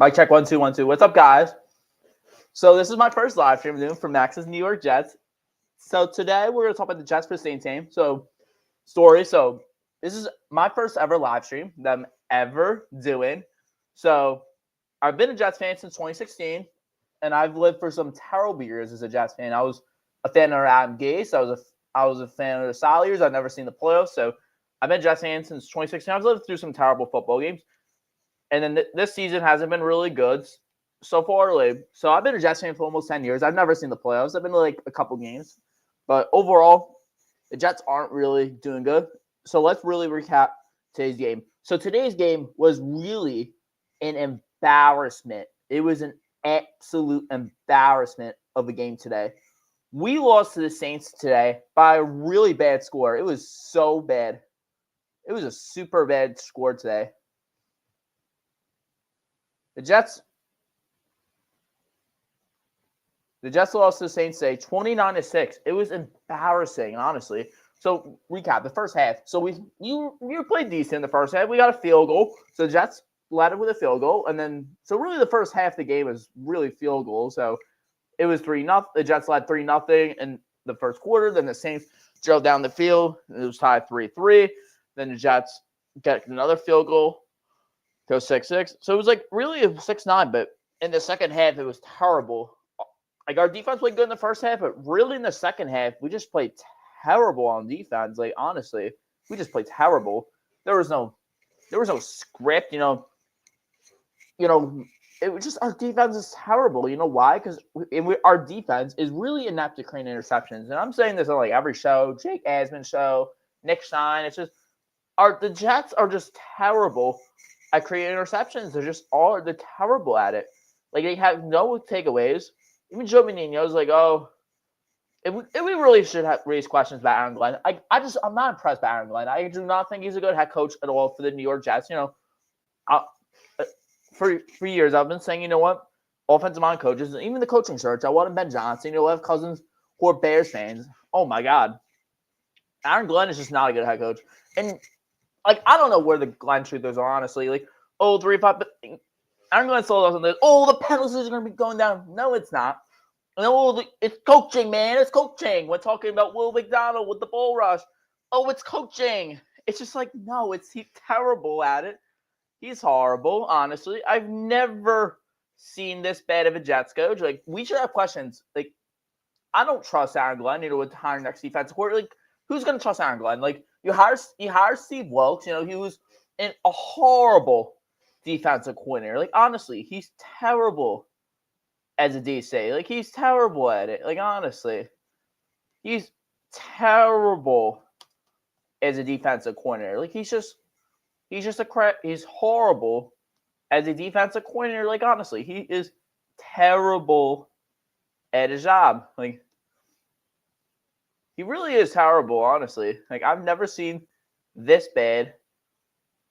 Mic check 1 2 1 2. What's up, guys? So this is my first live stream I'm doing for Max's New York Jets. So today we're gonna talk about the Jets for Saints game. So this is my first ever live stream that I'm ever doing. So I've been a Jets fan since 2016, and I've lived for some terrible years as a Jets fan. I was a fan of Adam Gase. I was a fan of the solid years. I've never seen the playoffs. So I've been a Jets fan since 2016. I've lived through some terrible football games. And then this season hasn't been really good so far. So I've been a Jets fan for almost 10 years. I've never seen the playoffs. I've been to like a couple games. But overall, the Jets aren't really doing good. So let's really recap today's game. So today's game was really an embarrassment. It was an absolute embarrassment of a game today. We lost to the Saints today by a really bad score. It was so bad. It was a super bad score today. The Jets lost to the Saints today 29-6. It was embarrassing, honestly. So recap the first half. So you played decent in the first half. We got a field goal. So the Jets led it with a field goal, and then so really the first half of the game was really field goal. So it was 3-0. The Jets led 3-0 in the first quarter. Then the Saints drove down the field. It was tied 3-3. Then the Jets get another field goal. Go 6-6. So it was like really a 6-9, but in the second half, it was terrible. Like our defense played good in the first half, but really in the second half, we just played terrible on defense. Like honestly, we just played terrible. There was no script, it was just our defense is terrible. You know why? Because our defense is really inept at creating interceptions. And I'm saying this on like every show, Jake Asman show, Nick Stein. It's just the Jets are just terrible at creating interceptions. They're terrible at it. Like they have no takeaways. Even Joe Menino's like, we really should have raised questions about Aaron Glenn. I'm not impressed by Aaron Glenn. I do not think he's a good head coach at all for the New York Jets. For years I've been saying, you know what, offensive mind coaches, even the coaching search, I wanted Ben Johnson. I have cousins who are Bears fans. Oh my God, Aaron Glenn is just not a good head coach. And like, I don't know where the Glenn truthers are, honestly. Like, 3-5, but Aaron Glenn sold us on this. The penalties are going to be going down. No, it's not. No, it's coaching, man. It's coaching. We're talking about Will McDonald with the bull rush. It's coaching. It's just like, no, he's terrible at it. He's horrible, honestly. I've never seen this bad of a Jets coach. Like, we should have questions. Like, I don't trust Aaron Glenn, with hiring next defensive coordinator. Like, who's going to trust Aaron Glenn? Like, you hire Steve Wilkes. He was a horrible defensive coordinator. Like, honestly, he's terrible as a DC. Like, he's terrible at it. Like, honestly, he's terrible as a defensive coordinator. Like, he's horrible as a defensive coordinator. Like, honestly, he is terrible at his job. Like, he really is terrible, honestly. Like, I've never seen this bad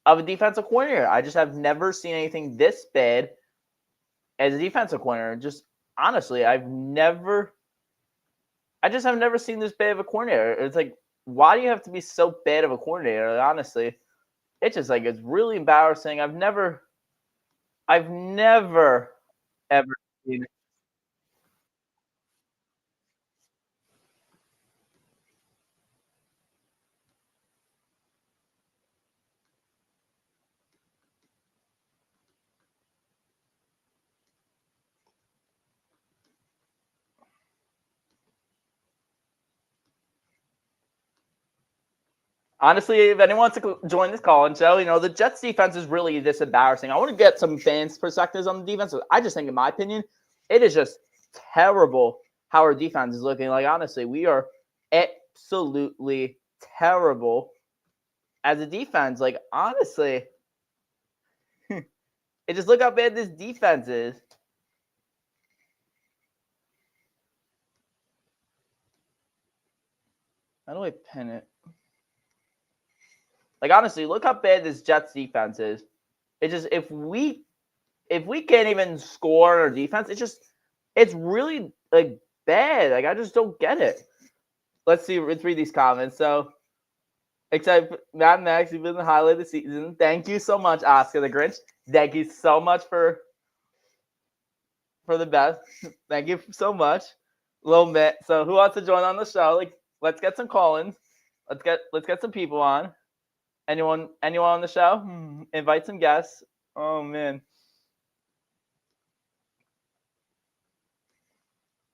of a defensive coordinator. I just have never seen anything this bad as a defensive coordinator. Just honestly, I just have never seen this bad of a coordinator. It's like, why do you have to be so bad of a coordinator? Like, honestly, it's just like, it's really embarrassing. I've never ever seen. Honestly, if anyone wants to join this call-in show, the Jets defense is really this embarrassing. I want to get some fans' perspectives on the defense. I just think, in my opinion, it is just terrible how our defense is looking. Like, honestly, we are absolutely terrible as a defense. Like, honestly, just look how bad this defense is. How do I pin it? Like, honestly, look how bad this Jets defense is. It's just, if we can't even score on our defense, it's really like bad. Like, I just don't get it. Let's read these comments. So, except Matt Max, you've been the highlight of the season. Thank you so much, Oscar the Grinch. Thank you so much for for the best. Thank you so much. Little bit. So who wants to join on the show? Like, let's get some call-ins. Let's get some people on. Anyone on the show? Invite some guests. Oh man.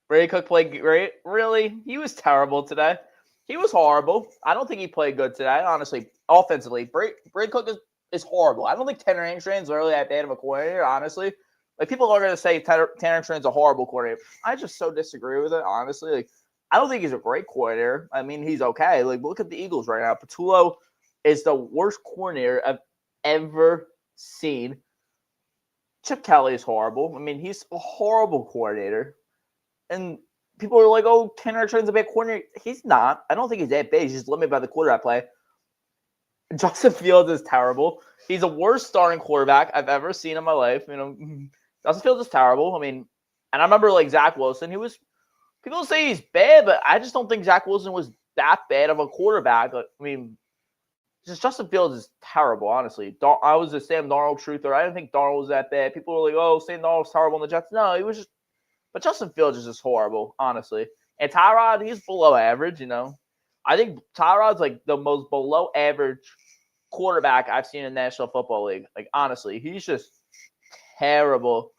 Brady Cook played great. Really? He was terrible today. He was horrible. I don't think he played good today, honestly. Offensively, Brady Cook is horrible. I don't think Tanner Angstren's really that bad of a coordinator, honestly. Like, people are going to say Tanner Angstren's a horrible coordinator. I just so disagree with it, honestly. Like, I don't think he's a great coordinator. I mean, he's okay. Like, look at the Eagles right now. Patullo is the worst coordinator I've ever seen. Chip Kelly is horrible. I mean, he's a horrible coordinator. And people are like, oh, Tanner Angstren's a bad coordinator. He's not. I don't think he's that bad. He's just limited by the quarterback play. Justin Fields is terrible. He's the worst starting quarterback I've ever seen in my life. You know, Justin Fields is terrible. I mean, and I remember like Zach Wilson. People say he's bad, but I just don't think Zach Wilson was that bad of a quarterback. I mean, just Justin Fields is terrible, honestly. I was a Sam Darnold truther. I didn't think Darnold was that bad. People were like, oh, Sam Darnold's terrible in the Jets. No, he was just – but Justin Fields is just horrible, honestly. And Tyrod, he's below average, you know. I think Tyrod's like the most below average quarterback I've seen in the National Football League. Like, honestly, he's just terrible.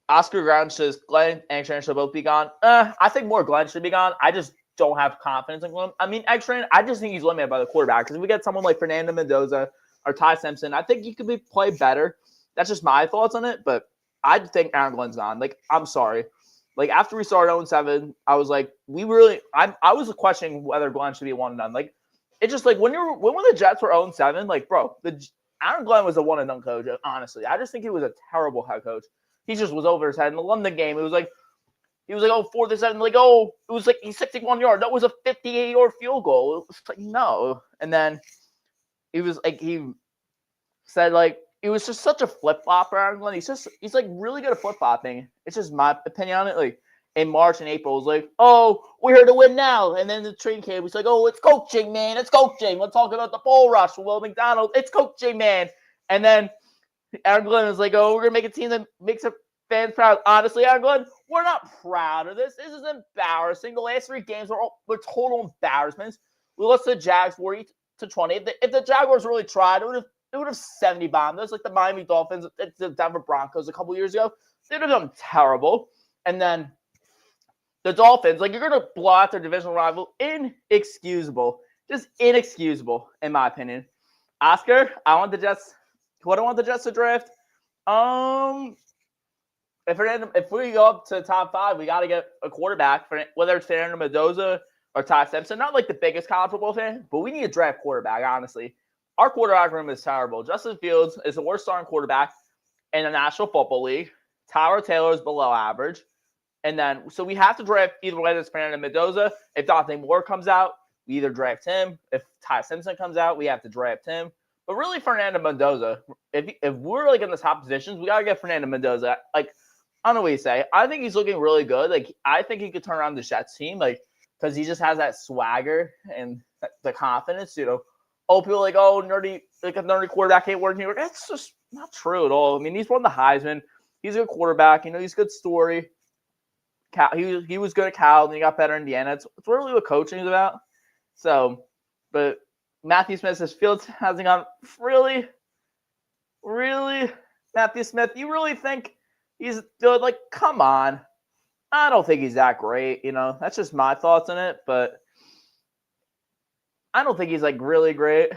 Oscar Brown says Glenn and Angstren should both be gone. I think more Glenn should be gone. I just don't have confidence in Glenn. I mean, Angstren, I just think he's limited by the quarterback. Because if we get someone like Fernando Mendoza or Ty Simpson, I think he could play better. That's just my thoughts on it. But I think Aaron Glenn's gone. Like, I'm sorry. Like, after we started 0-7, I was like, I was questioning whether Glenn should be 1-done. Like, it's just like when the Jets were 0-7, like, bro, Aaron Glenn was a 1-and-done coach, honestly. I just think he was a terrible head coach. He just was over his head. In the London game, it was like, he was like, oh, 4-7. Like, oh, it was like he's 61 yards. That was a 58-yard field goal. It was like, no. And then he was like, he said, like, it was just such a flip-flop around Glenn. He's like really good at flip-flopping. It's just my opinion on it. Like, in March and April, it was like, oh, we're here to win now. And then the training camp was like, oh, it's coaching, man. It's coaching. Let's talk about the bull rush with Will McDonald. It's coaching, man. And then Aaron Glenn was like, oh, we're going to make a team that makes our fans proud. Honestly, Aaron Glenn, we're not proud of this. This is embarrassing. The last 3 games were total embarrassments. We lost to the Jags 40-20. If the Jaguars really tried, it would have 70 bombed us, like the Miami Dolphins, the Denver Broncos a couple years ago. They would have done terrible. And then the Dolphins, like, you're going to blow out their divisional rival. Inexcusable. Just inexcusable, in my opinion. Oscar, what I want the Jets to draft? If we go up to the top 5, we got to get a quarterback, whether it's Fernando Mendoza or Ty Simpson. Not like the biggest college football fan, but we need to draft quarterback, honestly. Our quarterback room is terrible. Justin Fields is the worst starting quarterback in the National Football League. Tyrod Taylor is below average. And then, so we have to draft either whether it's Fernando Mendoza. If Dante Moore comes out, we either draft him. If Ty Simpson comes out, we have to draft him. But really, Fernando Mendoza, if we're like in the top positions, we got to get Fernando Mendoza. Like, I don't know what you say. I think he's looking really good. Like, I think he could turn around the Jets team, like, because he just has that swagger and the confidence, you know. Oh, people are like, oh, nerdy, like a nerdy quarterback can't work in New York. That's just not true at all. I mean, he's won the Heisman. He's a good quarterback. You know, he's a good story. He was good at Cal, and he got better in Indiana. It's really what coaching is about. So, but Matthew Smith says Fields hasn't gone. Really? Matthew Smith, you really think he's good? Like, come on. I don't think he's that great. You know, that's just my thoughts on it, but I don't think he's like really great.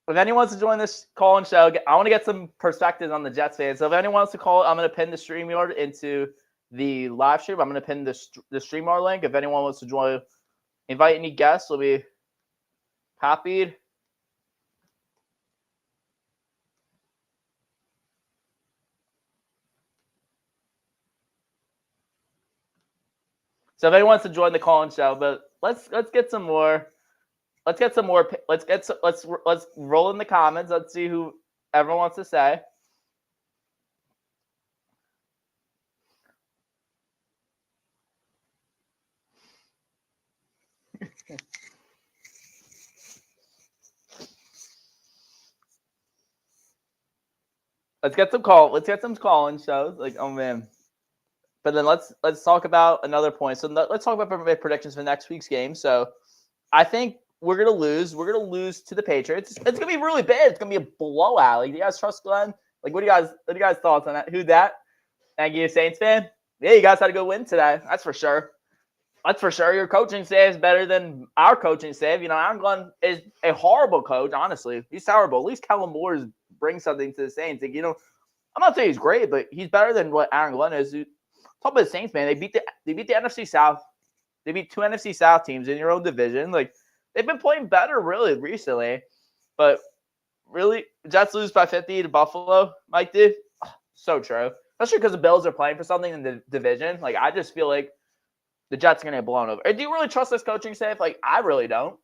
If anyone wants to join this call-in show, I want to get some perspectives on the Jets fans. So if anyone wants to call, I'm going to pin the StreamYard into the live stream. I'm going to pin the StreamYard link. If anyone wants to join, invite any guests, we'll be happy. So if anyone wants to join the call-in show, but let's get some more. Let's roll in the comments. Let's see who everyone wants to say. Let's get some call. Let's get some calling shows. Like, oh man. But then let's talk about another point. So let's talk about my predictions for next week's game. So I think we're gonna lose. We're gonna lose to the Patriots. It's gonna be really bad. It's gonna be a blowout. Like, do you guys trust Glenn? Like, what do you guys thoughts on that? Who that? Thank you, Saints fan. Yeah, you guys had a good win today. That's for sure. That's for sure. Your coaching staff is better than our coaching staff. You know, Aaron Glenn is a horrible coach. Honestly, he's terrible. At least Kellen Moore brings something to the Saints. Like, you know, I'm not saying he's great, but he's better than what Aaron Glenn is. Talk about the Saints, man. They beat the NFC South. They beat two NFC South teams in your own division. Like, they've been playing better really recently, but really, Jets lose by 50 to Buffalo. Mike did so true, especially because the Bills are playing for something in the division. Like, I just feel like the Jets are gonna get blown over. Do you really trust this coaching staff? Like, I really don't.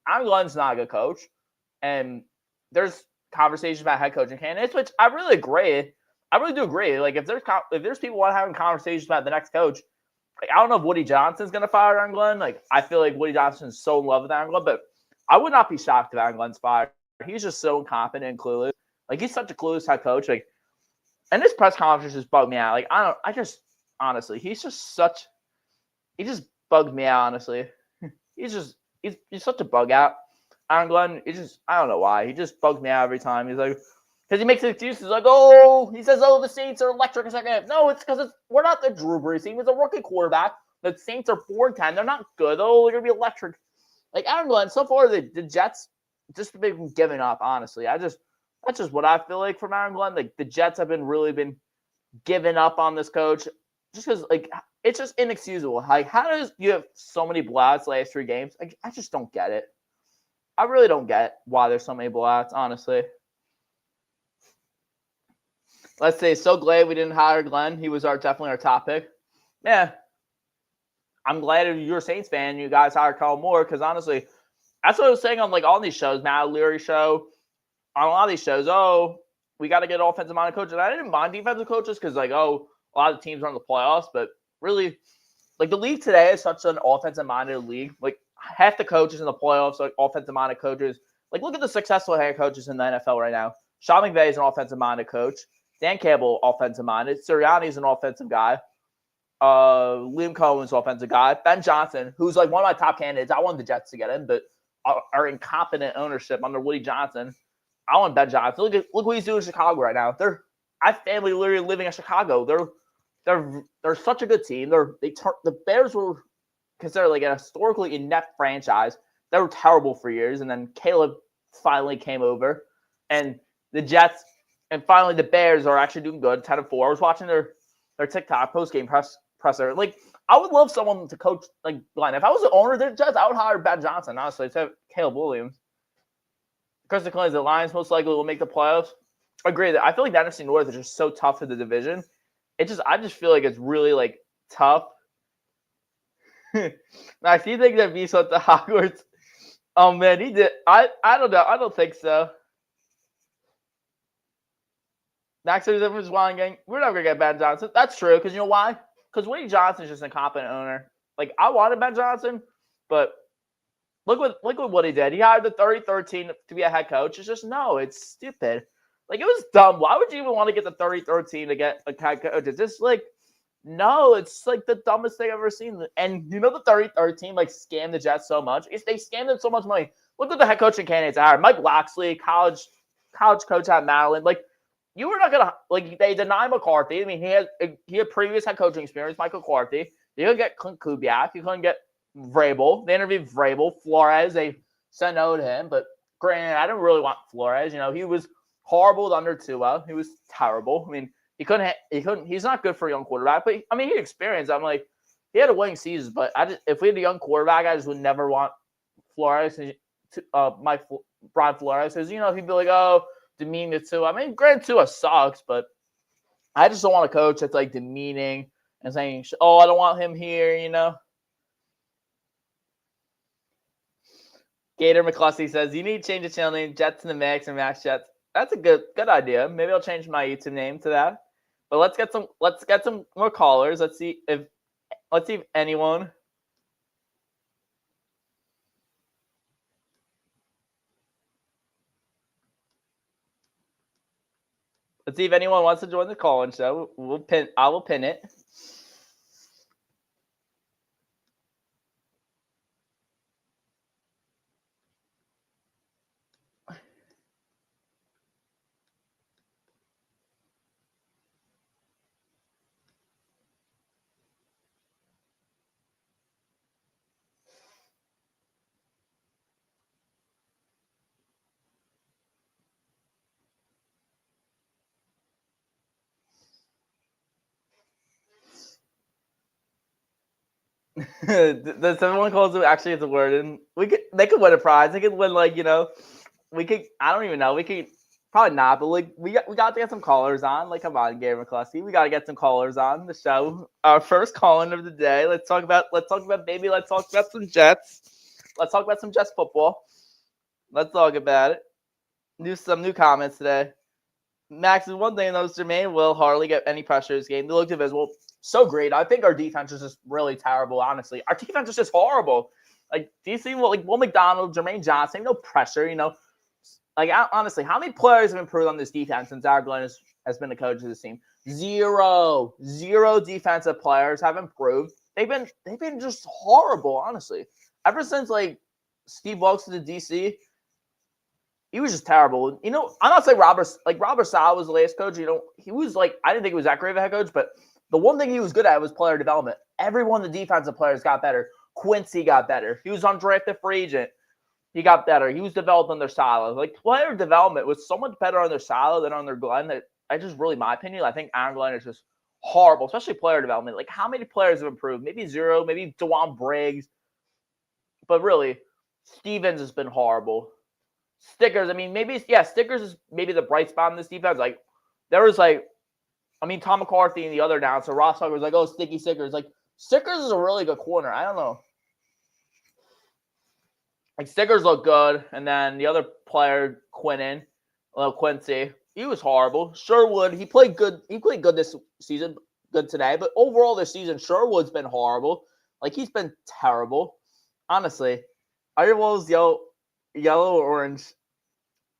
Aaron Glenn's not a good coach, and there's conversations about head coaching candidates, which I really agree. I really do agree. Like, if there's people want having conversations about the next coach, like, I don't know if Woody Johnson's gonna fire Aaron Glenn. Like, I feel like Woody Johnson's so in love with Aaron Glenn, but I would not be shocked if Aaron Glenn's fired. He's just so incompetent and clueless. Like, he's such a clueless head coach. Like, and this press conference just bugged me out. Like, honestly, he just bugged me out, honestly. He's such a bug out. Aaron Glenn, I don't know why. He just bugs me out every time. He's like, because he makes excuses like, he says, the Saints are electric in second half. No, it's because we're not the Drew Brees team. It's a rookie quarterback. The Saints are 4-10. They're not good. They're going to be electric. Like, Aaron Glenn, so far, the Jets just been giving up, honestly. That's just what I feel like from Aaron Glenn. Like, the Jets have really been giving up on this coach just because, like, it's just inexcusable. Like, how does you have so many blowouts the last 3 games? Like, I just don't get it. I really don't get why there's so many blowouts, honestly. Let's say, so glad we didn't hire Glenn. He was definitely our top pick. Yeah. I'm glad if you're a Saints fan, you guys hired Kellen Moore, because honestly, that's what I was saying on, like, all these shows, Matt O'Leary show, on a lot of these shows, we got to get offensive-minded coaches. And I didn't mind defensive coaches because, like, a lot of teams are in the playoffs, but really, like, the league today is such an offensive-minded league. Like, half the coaches in the playoffs are offensive-minded coaches. Like, look at the successful head coaches in the NFL right now. Sean McVay is an offensive-minded coach. Dan Campbell, offensive-minded. Sirianni is an offensive guy. Liam Cohen's offensive guy. Ben Johnson, who's, like, one of my top candidates. I wanted the Jets to get him, but our incompetent ownership under Woody Johnson. I want Ben Johnson. Look what he's doing in Chicago right now. I have family literally living in Chicago. They're such a good team. The Bears were considered like a historically inept franchise. They were terrible for years, and then Caleb finally came over, and the Jets, and finally the Bears are actually doing good, 10-4. I was watching their TikTok post-game presser. Like, I would love someone to coach like Glenn. If I was the owner of the Jets, I would hire Ben Johnson, honestly, instead of Caleb Williams. Kristen Clinton's the Lions most likely will make the playoffs. I agree that I feel like the NFC North is just so tough to the division. I just feel like it's really, like, tough. Max, do you think that Beast went to Hogwarts? Oh man, he did. I don't know. I don't think so. Max says everyone's wanting gang. We're never gonna get Ben Johnson. That's true, because you know why? Because Woody Johnson's just an incompetent owner. Like, I wanted Ben Johnson, but look what he did. He hired the 33rd team to be a head coach. It's just it's stupid. Like, it was dumb. Why would you even want to get the 33rd team to get a head coach? It's just like, no, it's like the dumbest thing I've ever seen. And you know, the 33rd team like scammed the Jets so much. They scammed them so much money. Look at the head coaching candidates are. Mike Loxley, college coach at Maryland. Like, you were not gonna like they deny McCarthy. I mean, he had previous head coaching experience. Michael McCarthy. You couldn't get Clint Kubiak. You couldn't get Vrabel. They interviewed Vrabel. Flores. They said no to him. But granted, I didn't really want Flores. You know, he was horrible under Tua. He was terrible. I mean, he couldn't. He's not good for a young quarterback. But I mean, he had experience. I'm like, he had a winning season. But if we had a young quarterback, I just would never want Flores Brian Flores, because, you know, he'd be like, demeaning to Tua. I mean, granted, Tua sucks, but I just don't want a coach that's like demeaning and saying, I don't want him here, you know. Gator McCluskey says, you need to change the channel name, Jets in the Max or Max Jets. That's a good idea. Maybe I'll change my YouTube name to that. But let's get some more callers. Let's see if anyone. Let's see if anyone wants to join the call-in show. I will pin it. The someone calls it actually it's a word, and they could win a prize. They could win we could I don't even know. We could probably not, but like we got to get some callers on. Like come on, Gary McCluskey. We gotta get some callers on the show. Our first call-in of the day. Let's talk about baby. Let's talk about some Jets. Let's talk about some Jets football. Let's talk about it. Some new comments today. Max, is one thing though, Jermaine will hardly get any pressure this game. They looked invisible. So great. I think our defense is just really terrible, honestly. Our defense is just horrible. Like, do you see what Will McDonald, Jermaine Johnson, no pressure, Like, honestly, how many players have improved on this defense since Aaron Glenn has been the coach of this team? Zero defensive players have improved. They've been just horrible, honestly. Ever since, Steve Wilkes to the DC, he was just terrible. I'm not saying Robert Saleh was the last coach. He was I didn't think he was that great of a head coach, but the one thing he was good at was player development. Everyone, the defensive players got better. Quincy got better. He was undrafted free agent. He got better. He was developed under Saleh. Player development was so much better under Saleh than under Glenn that my opinion, I think Aaron Glenn is just horrible, especially player development. How many players have improved? Maybe zero, maybe DeJuan Briggs. But really, Stevens has been horrible. Stickers, Stickers is maybe the bright spot in this defense. There was Tom McCarthy and the other announcer, Ross Hugger, was like, oh, Sticky Stickers. Stickers is a really good corner. I don't know. Stickers look good. And then the other player, Quincy, he was horrible. Sherwood, he played good. He played good this season, good today. But overall this season, Sherwood's been horrible. He's been terrible. Honestly. Are your walls yellow or orange?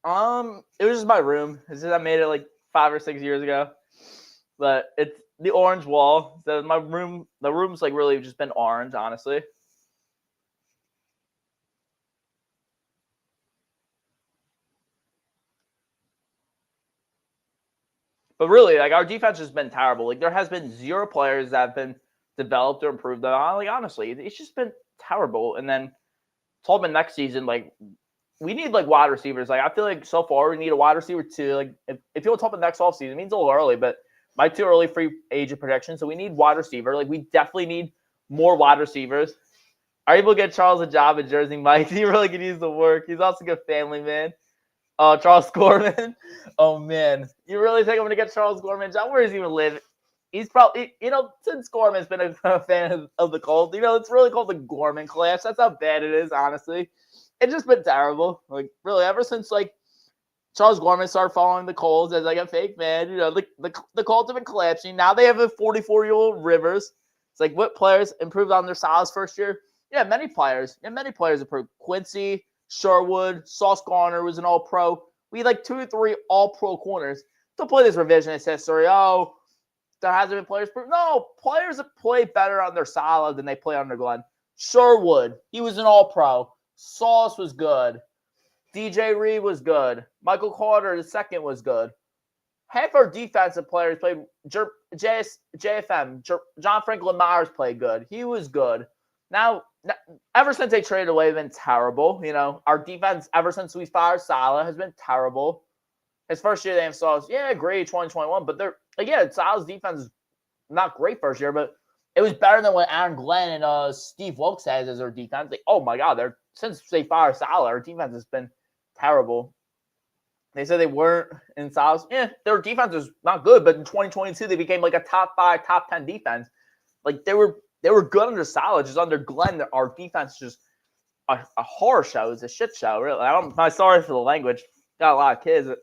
It was just my room. It's just I made it 5 or 6 years ago. But it's the orange wall. So the room's really just been orange, honestly. But really, our defense has been terrible. There has been zero players that have been developed or improved. Honestly, it's just been terrible. And then Tolman next season, we need wide receivers. I feel so far we need a wide receiver too. If you'll top the next offseason, it means a little early, but might too early free agent protection. So we need wide receiver. We definitely need more wide receivers. Are you able to get Charles a job at Jersey Mike? He really could use the work. He's also a good family man. Charles Gorman. Oh man, you really think I'm gonna get Charles Gorman a job? Where does he even live? He's probably, since Gorman's been a fan of the Colts, it's really called the Gorman clash. That's how bad it is, honestly. It's just been terrible. Really, ever since Charles Gorman started following the Colts as a fake man, the Colts have been collapsing. Now they have a 44-year-old Rivers. It's what players improved on their Saleh's first year? Yeah, many players. Yeah, many players improved. Quincy, Sherwood, Sauce Garner was an all-pro. We had 2 or 3 all-pro corners. Don't play this revisionist history. Oh, there hasn't been players. No, players have played better on their Saleh than they play under Glenn. Sherwood, he was an all-pro. Sauce was good. DJ Reed was good. Michael Carter, the second, was good. Half our defensive players played. JFM, John Franklin Myers played good. He was good. Now, ever since they traded away, they've been terrible. Our defense, ever since we fired Saleh, has been terrible. His first year, they have Sauce. Yeah, great, 2021. But Saleh's defense is not great first year, but it was better than what Aaron Glenn and Steve Wilkes has as their defense. Oh my God, since they fired Saleh, our defense has been terrible. They said they weren't in Saleh's. Yeah, their defense is not good, but in 2022 they became a top 5, top 10 defense. They were good under Saleh. Just under Glenn, our defense is just a horror show. It's a shit show, really. I'm sorry for the language. Got a lot of kids. But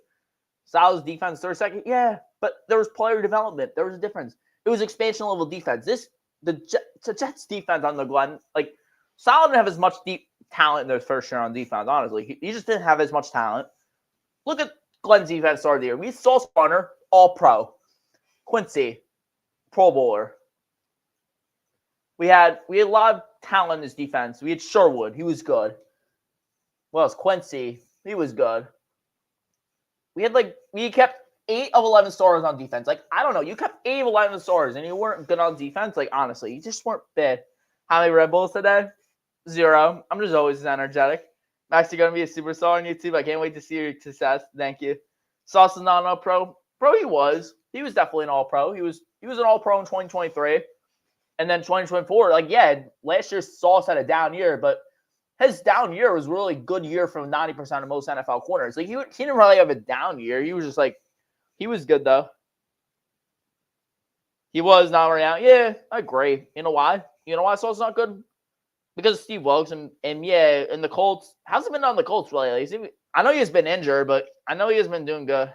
Saleh's defense, 32nd. Yeah, but there was player development. There was a difference. It was expansion level defense. The Jets defense under Glenn, Saleh didn't have as much deep talent in their first year on defense, honestly. He just didn't have as much talent. Look at Glenn's defense start of the year. We saw Spunner. All-Pro. Quincy, Pro Bowler. We had a lot of talent in this defense. We had Sherwood. He was good. What else? Quincy. He was good. We kept 8 of 11 starters on defense. Like, I don't know. You kept 8 of 11 starters and you weren't good on defense. Like, honestly, you just weren't fit. How many Red Bulls today? 0. I'm just always energetic. Max, you're going to be a superstar on YouTube. I can't wait to see your success. Thank you. Sauce is not an all-pro. Bro, he was. He was definitely an all-pro. He was an all-pro in 2023. And then 2024, like, yeah, last year Sauce had a down year, but his down year was really good year from 90% of most NFL corners. Like, he didn't really have a down year. He was just like, he was good, though. He was not around. Yeah, I agree. You know why? You know why Sauce is not good? Because of Steve Wilkes. And the Colts. How's he been on the Colts, really? I know he has been injured, but I know he has been doing good.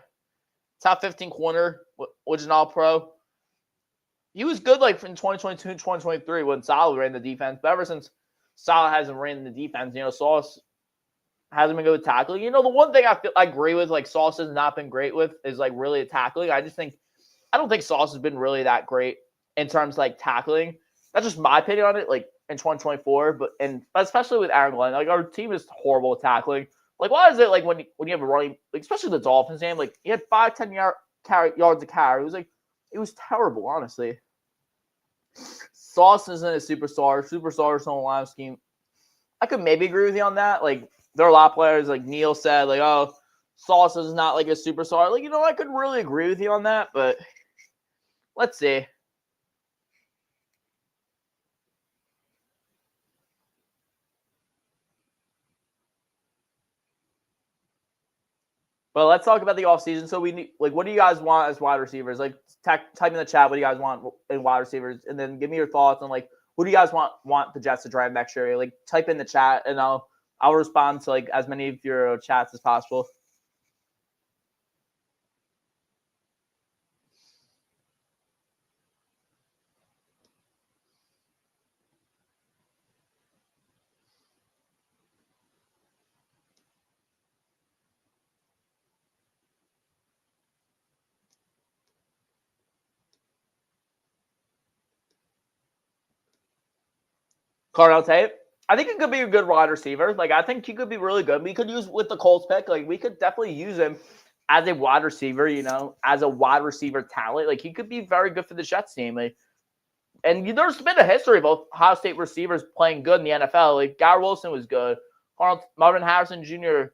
Top 15 corner, which is an all-pro. He was good, like, in 2022 and 2023 when Saleh ran the defense. But ever since Saleh hasn't ran the defense, Sauce hasn't been good with tackling. The one thing I agree with, like, Sauce has not been great with is, like, really tackling. I don't think Sauce has been really that great in terms of, like, tackling. That's just my opinion on it, like, in 2024. But especially with Aaron Glenn, like, our team is horrible at tackling. Like, why is it, like, when you have a running, like, especially the Dolphins game, like, he had 5-10 yards of carry. It was terrible, honestly. Sauce isn't a superstar. Superstars don't line scheme. I could maybe agree with you on that. Like, there are a lot of players, like Neil said, like, oh, Sauce is not like a superstar. Like, I could really agree with you on that, but let's see. But let's talk about the offseason. So we need, like, what do you guys want as wide receivers? Like, type in the chat what do you guys want in wide receivers, and then give me your thoughts on, like, who do you guys want the Jets to drive next year? Like, type in the chat, and I'll respond to, like, as many of your chats as possible. Cardell Tate, I think he could be a good wide receiver. Like, I think he could be really good. We could use with the Colts pick. Like, we could definitely use him as a wide receiver. As a wide receiver talent. Like, he could be very good for the Jets team. Like, and there's been a history of Ohio State receivers playing good in the NFL. Like, Garrett Wilson was good. Marvin Harrison Jr.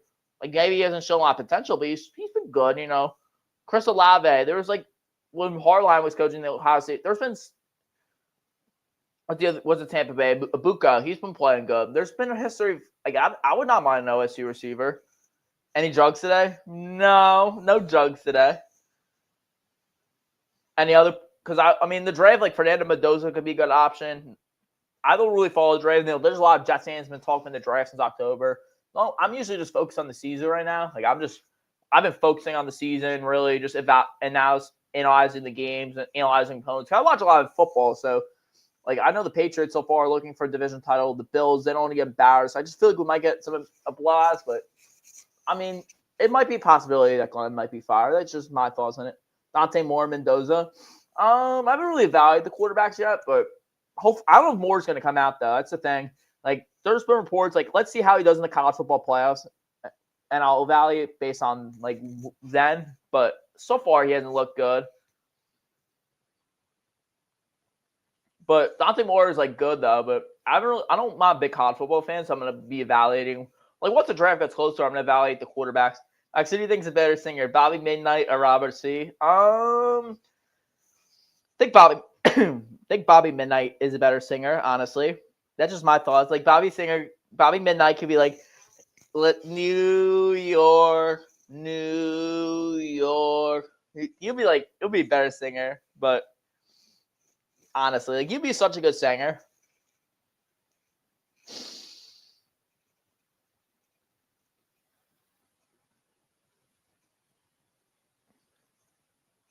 Like, maybe he hasn't shown a lot of potential, but he's been good. Chris Olave. There was, like, when Harline was coaching the Ohio State. There's been. What's the Tampa Bay? Ibuka, he's been playing good. There's been a history of, like, I would not mind an OSU receiver. Any drugs today? No drugs today. Any other? Because, I mean, the draft, like, Fernando Mendoza could be a good option. I don't really follow the draft. There's a lot of Jets fans been talking in the draft since October. No, I'm usually just focused on the season right now. Like, I've been focusing on the season, really just about analyzing the games and analyzing opponents. I watch a lot of football, so, like, I know the Patriots so far are looking for a division title. The Bills, they don't want to get embarrassed. I just feel like we might get a blast, but, I mean, it might be a possibility that Glenn might be fired. That's just my thoughts on it. Dante Moore, Mendoza. I haven't really evaluated the quarterbacks yet, but I don't know if Moore's going to come out, though. That's the thing. Like, there's been reports, like, let's see how he does in the college football playoffs, and I'll evaluate based on, like, then. But so far, he hasn't looked good. But Dante Moore is, like, good, though. But I'm not a big college football fan, so I'm going to be evaluating. Like, what's the draft that's closer? I'm going to evaluate the quarterbacks. Actually, who do you think's a better singer, Bobby Midnight or Robert C? I think Bobby Midnight is a better singer, honestly. That's just my thoughts. Like, Bobby Midnight could be like, New York. He'll be a better singer, but honestly, like, you'd be such a good singer.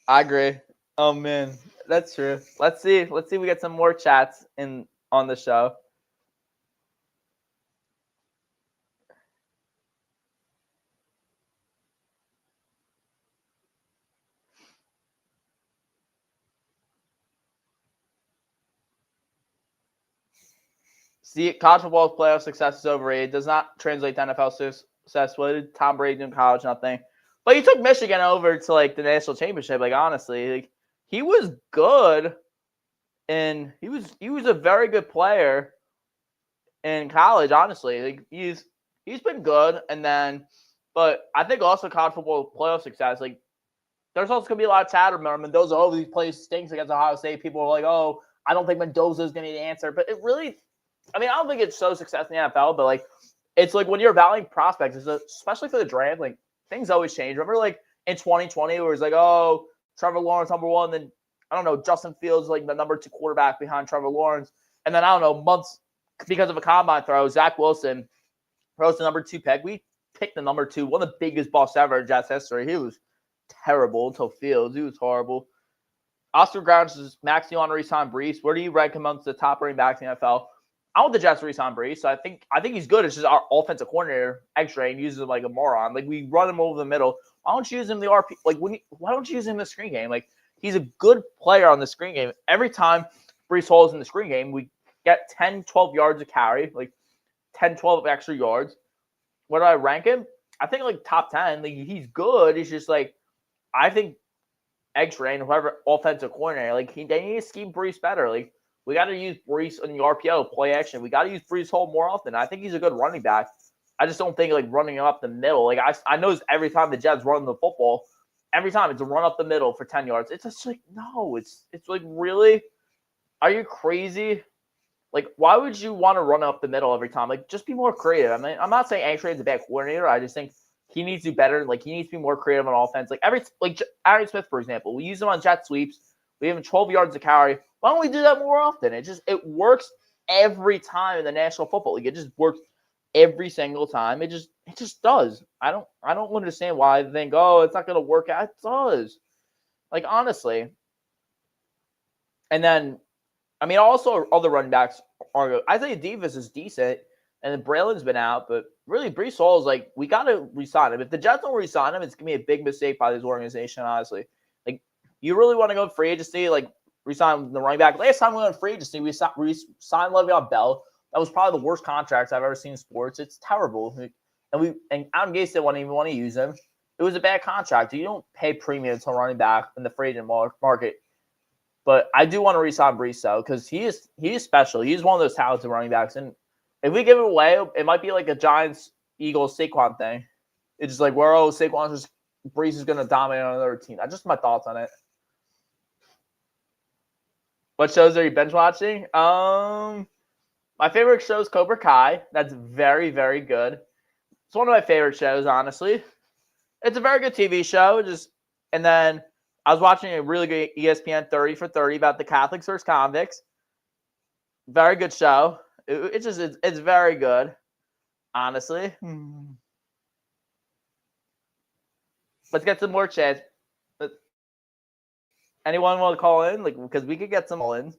I agree. Oh man, that's true. Let's see. We get some more chats on the show. See, college football playoff success is overrated. It does not translate to NFL success. What did Tom Brady in college? Nothing. But he took Michigan over to like the national championship. Like honestly, like he was good, and he was a very good player in college. Honestly, like he's been good, and then, but I think also college football playoff success. Like there's also gonna be a lot of chatter about Mendoza. Oh, these plays stinks against Ohio State. People are like, oh, I don't think Mendoza is gonna be the answer. But it really, I mean, I don't think it's so success in the NFL, but like, it's like when you're valuing prospects, especially for the draft, like things always change. Remember, like in 2020, where it was like, oh, Trevor Lawrence number one, then I don't know, Justin Fields like the number 2 quarterback behind Trevor Lawrence, and then I don't know, months because of a combine throw, Zach Wilson throws the number 2 pick. We picked the number 2, one of the biggest busts ever in Jets history. He was terrible until Fields. He was horrible. Oscar Grounds is Max, you want to re-sign Brees? Where do you rank amongst the top running backs in the NFL? I want the Jets to re-sign Brees. So I think he's good. It's just our offensive coordinator X-ray and uses him like a moron. Like we run him over the middle. Why don't you use him in the RP? Like why don't you use him in the screen game? Like he's a good player on the screen game. Every time Brees Hall is in the screen game, we get 10, 12 yards of carry, like 10, 12 extra yards. Where do I rank him? I think like top 10. Like he's good. It's just like I think X-ray and whoever offensive coordinator, like they need to scheme Brees better. Like we got to use Brees in the RPO play action. We got to use Brees Hall more often. I think he's a good running back. I just don't think like running him up the middle. Like I notice every time the Jets run the football, every time it's a run up the middle for 10 yards. It's just like no, it's like really, are you crazy? Like why would you want to run up the middle every time? Like just be more creative. I mean, I'm not saying X-ray is a bad coordinator. I just think he needs to do better. Like he needs to be more creative on offense. Like Aaron Smith, for example, we use him on jet sweeps. We have him 12 yards to carry. Why don't we do that more often? It works every time in the National Football League. It just works every single time. It just does. I don't understand why they think, oh, it's not gonna work out. It does. Like honestly. And then, I mean, also other running backs are good. I think Davis is decent. And then Braylon's been out, but really Brees Hall is like, we got to re-sign him. If the Jets don't re-sign him, it's going to be a big mistake by this organization, honestly. Like, you really want to go free agency, like, re-sign the running back. Last time we went free agency, we signed Le'Veon Bell. That was probably the worst contracts I've ever seen in sports. It's terrible. And Adam Gase didn't even want to use him. It was a bad contract. You don't pay premium to a running back in the free agent market. But I do want to re-sign Brees, though, because he is special. He's one of those talented running backs. And if we give it away, it might be like a Giants-Eagles Saquon thing. It's just like, where Saquon's just Brees is going to dominate on another team. That's just my thoughts on it. What shows are you binge watching? My favorite show is Cobra Kai. That's very, very good. It's one of my favorite shows, honestly. It's a very good TV show. And then I was watching a really good ESPN 30 for 30 about the Catholics versus convicts. Very good show. It's very good, honestly. Let's get some more chats. Anyone want to call in? Like, because we could get some call-ins.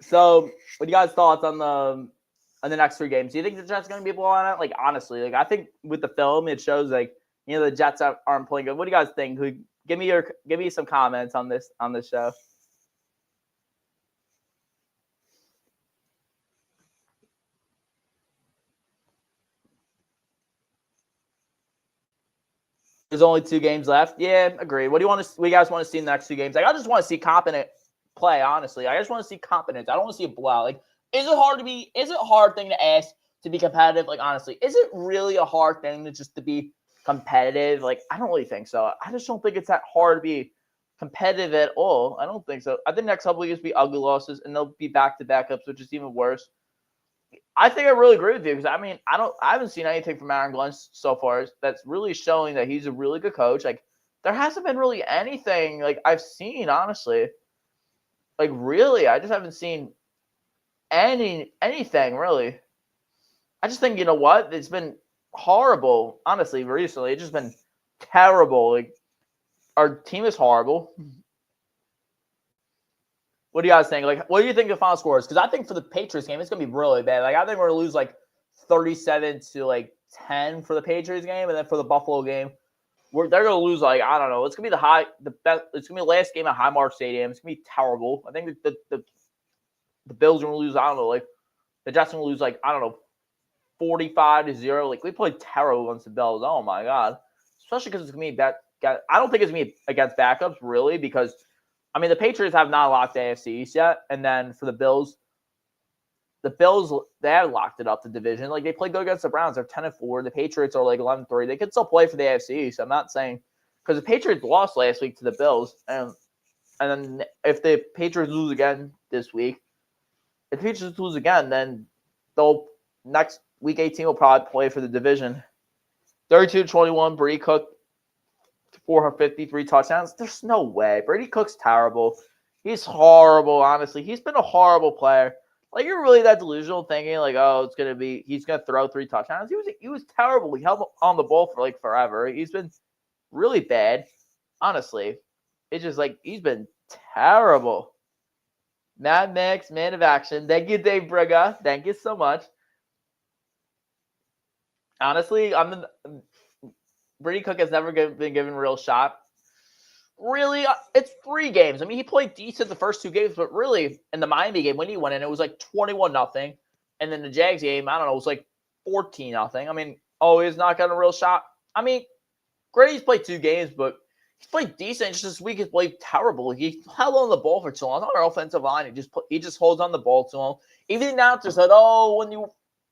So, what do you guys' thoughts on the next 3 games? Do you think the Jets are going to be blowing out? Like, honestly, like I think with the film, it shows like the Jets aren't playing good. What do you guys think? Give me some comments on this show. There's only 2 games left. Yeah, agree. What do you guys want to see in the next 2 games? Like, I just want to see competent play, honestly. I just want to see competence. I don't want to see a blowout. Like, is it a hard thing to ask to be competitive? Like, honestly, is it really a hard thing to be competitive. Like, I don't really think so. I just don't think it's that hard to be competitive at all. I don't think so. I think next couple of years will be ugly losses, and they'll be back to backups, which is even worse. I think I really agree with you because I haven't seen anything from Aaron Glenn so far that's really showing that he's a really good coach. Like, there hasn't been really anything like I've seen, honestly. Like, really, I just haven't seen anything really. I just think, you know what? It's been horrible, honestly, recently. It's just been terrible. Like, our team is horrible. What do you guys think? Like, what do you think the final score is? Because I think for the Patriots game, it's gonna be really bad. Like, I think we're gonna lose like 37 to like 10 for the Patriots game, and then for the Buffalo game, they're gonna lose like, I don't know. It's gonna be it's gonna be the last game at Highmark Stadium. It's gonna be terrible. I think the Bills are gonna lose. I don't know. Like, the Jets are gonna lose like, I don't know, 45-0. Like, we played terrible against the Bills. Oh my god. Especially because it's gonna be I don't think it's gonna be against backups really, because I mean the Patriots have not locked the AFC East yet, and then for the Bills they haven't locked it up the division. Like, they play good against the Browns. They're 10-4. The Patriots are like 11-3. They could still play for the AFC East. I'm not saying, because the Patriots lost last week to the Bills, and then if the Patriots lose again this week, if the Patriots lose again, then they'll next week 18 will probably play for the division. 32-21, Brady Cook, 453 touchdowns. There's no way. Brady Cook's terrible. He's horrible, honestly. He's been a horrible player. Like, you're really that delusional thinking, like, oh, he's going to throw 3 touchdowns. He was terrible. He held on the ball for, like, forever. He's been really bad, honestly. It's just, like, he's been terrible. Mad Max, man of action. Thank you, Dave Briga. Thank you so much. Honestly, Brady Cook has never been given a real shot. Really, it's 3 games. I mean, he played decent the first 2 games, but really, in the Miami game, when he went in, it was like 21-0. And then the Jags game, I don't know, it was like 14-0. I mean, he's not getting a real shot. I mean, Brady's played 2 games, but he's played decent. Just this week, he's played terrible. He held on the ball for too long. On our offensive line, he just holds on the ball too long. Even the announcer said,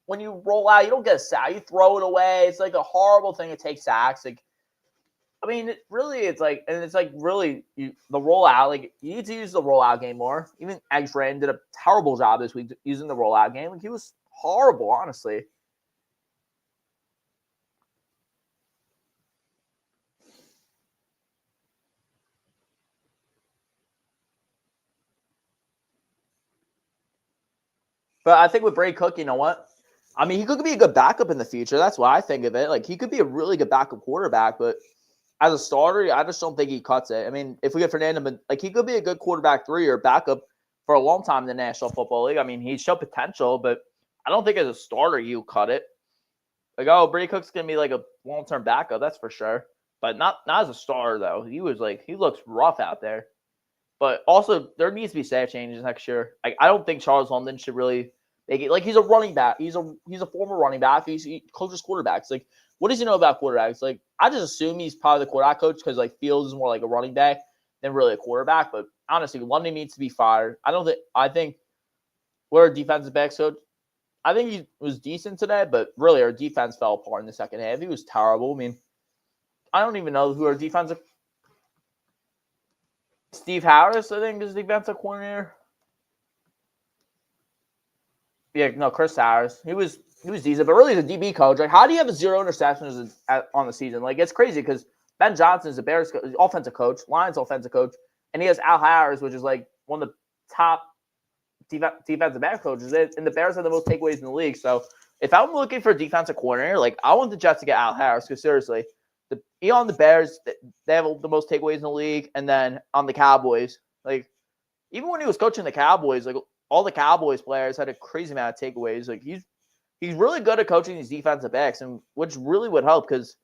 when you roll out, you don't get a sack. You throw it away. It's like a horrible thing to take sacks. Like, I mean, the rollout. Like, you need to use the rollout game more. Even X-Ray did a terrible job this week using the rollout game. Like, he was horrible, honestly. But I think with Brady Cook, you know what? I mean, he could be a good backup in the future. That's why I think of it. Like, he could be a really good backup quarterback, but as a starter, I just don't think he cuts it. I mean, if we get Fernando, like, he could be a good quarterback 3 or backup for a long time in the National Football League. I mean, he showed potential, but I don't think as a starter you cut it. Like, Brady Cook's gonna be like a long-term backup, that's for sure. But not as a starter though. He looks rough out there. But also, there needs to be staff changes next year. Like, I don't think Charles London should really make it. Like, he's a running back. He's a former running back. He coaches quarterbacks. Like, what does he know about quarterbacks? Like, I just assume he's probably the quarterback coach because, like, Fields is more like a running back than really a quarterback. But honestly, London needs to be fired. I think we're a defensive backs coach. I think he was decent today, but really our defense fell apart in the second half. He was terrible. I mean, I don't even know who our defensive. Steve Harris, I think, is defensive coordinator. Yeah, no, Chris Harris. He was decent, but really he's a DB coach. Like, how do you have 0 interceptions on the season? Like, it's crazy because Ben Johnson is a Bears offensive coach, Lions offensive coach, and he has Al Harris, which is like one of the top defensive back coaches, and the Bears have the most takeaways in the league. So if I'm looking for a defensive coordinator, like, I want the Jets to get Al Harris because seriously, on the Bears, they have the most takeaways in the league, and then on the Cowboys, like, even when he was coaching the Cowboys, like, all the Cowboys players had a crazy amount of takeaways. Like, he's really good at coaching these defensive backs, and which really would help because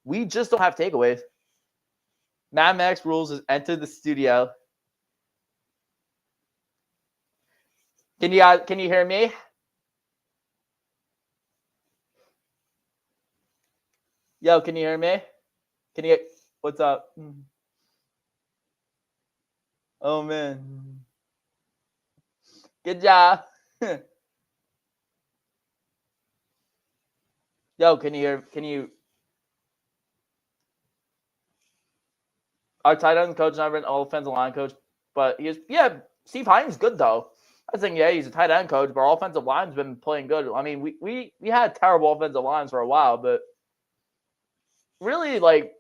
we just don't have takeaways. Mad Max Rules has entered the studio. Can you hear me? Yo, can you hear me? What's up? Oh man. Good job. Yo, can you our tight end coach, never an offensive line coach, but Steve Hines good though. I think he's a tight end coach, but our offensive line's been playing good. I mean, we had terrible offensive lines for a while, but really like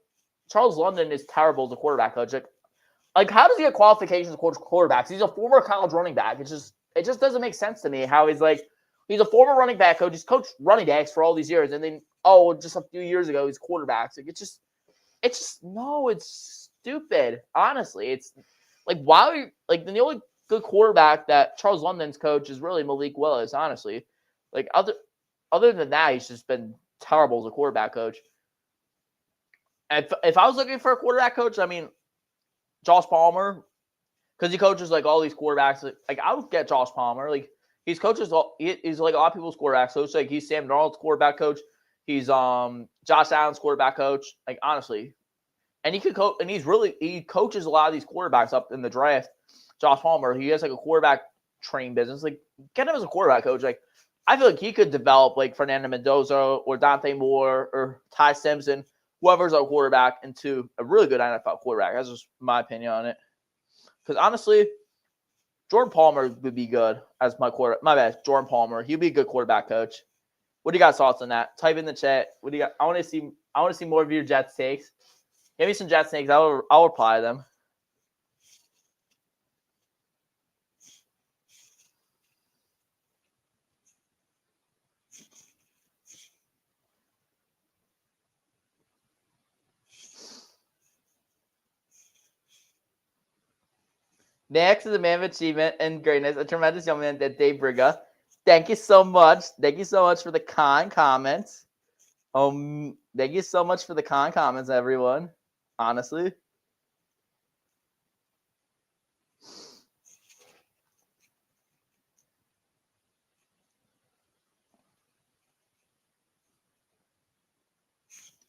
Charles London is terrible as a quarterback coach. Like how does he get qualifications to coach quarterbacks? He's a former college running back. It just doesn't make sense to me how he's a former running back coach. He's coached running backs for all these years, and then just a few years ago he's quarterbacks. Like it's stupid. Honestly, it's like why the only good quarterback that Charles London's coach is really Malik Willis. Honestly, like other than that, he's just been terrible as a quarterback coach. If I was looking for a quarterback coach, I mean, Josh Palmer, because he coaches like all these quarterbacks. Like I would get Josh Palmer. Like he's coaches. He's like a lot of people's quarterback coach. Like he's Sam Darnold's quarterback coach. He's Josh Allen's quarterback coach. Like honestly, and he could coach. And he coaches a lot of these quarterbacks up in the draft. Josh Palmer, he has like a quarterback training business. Like get him as a quarterback coach. Like I feel like he could develop like Fernando Mendoza or Dante Moore or Ty Simpson, whoever's our quarterback, into a really good NFL quarterback. That's just my opinion on it. Because honestly, Jordan Palmer would be good as my quarterback. My bad, Jordan Palmer. He'd be a good quarterback coach. What do you guys thoughts on that? Type in the chat. What do you got? I want to see more of your Jets takes. Give me some Jets takes. I'll reply to them. Next is a man of achievement and greatness, a tremendous young man, that Dave Briga. Thank you so much. Thank you so much for the kind comments. Thank you so much for the kind comments, everyone. Honestly.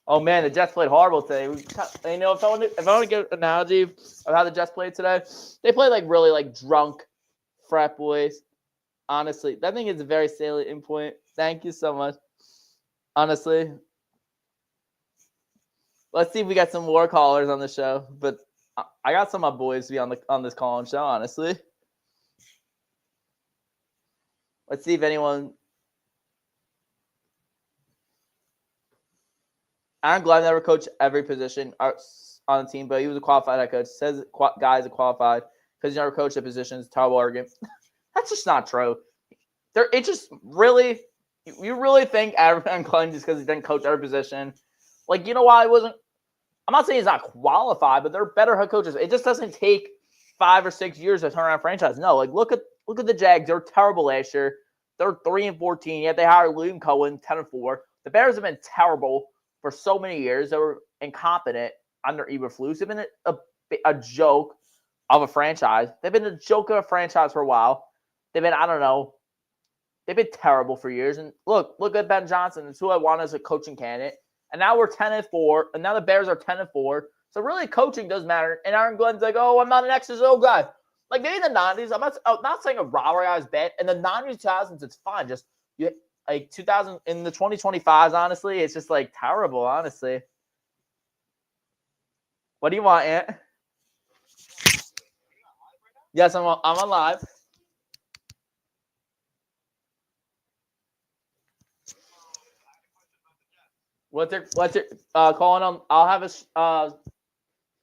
Oh man, the Jets played horrible today. If I want to give an analogy of how the Jets played today, they played like really like drunk frat boys. Honestly, I think it's a very salient point. Thank you so much. Honestly, let's see if we got some more callers on the show. But I got some of my boys to be on this call-in show. Honestly, let's see if anyone. Aaron Glenn never coached every position on the team, but he was a qualified head coach. Says guys are qualified because he never coached a position. It's a terrible argument. That's just not true. It just really, you really think Aaron Glenn just because he didn't coach every position? Like, you know why he wasn't? I'm not saying he's not qualified, but they're better head coaches. It just doesn't take 5 or 6 years to turn around a franchise. No, like look at the Jags. They're terrible last year. They're 3-14. Yet they hired Liam Cohen, 10-4. The Bears have been terrible for so many years. They were incompetent under Eberflus. They've been a joke of a franchise. They've been a joke of a franchise for a while. They've been, I don't know, they've been terrible for years. And look at Ben Johnson. It's who I want as a coaching candidate. And now we're 10-4, and now the Bears are 10-4. So really, coaching does matter. And Aaron Glenn's like, oh, I'm not an X's O guy. Like maybe in the 90s, I'm not saying a rah guy's bad. In the 90s, 2000s, it's fine. Just like 2000 in the 2025s, honestly, it's just like terrible, honestly. What do you want, Ant? Yes, I'm on live. What's your calling on? I'll have I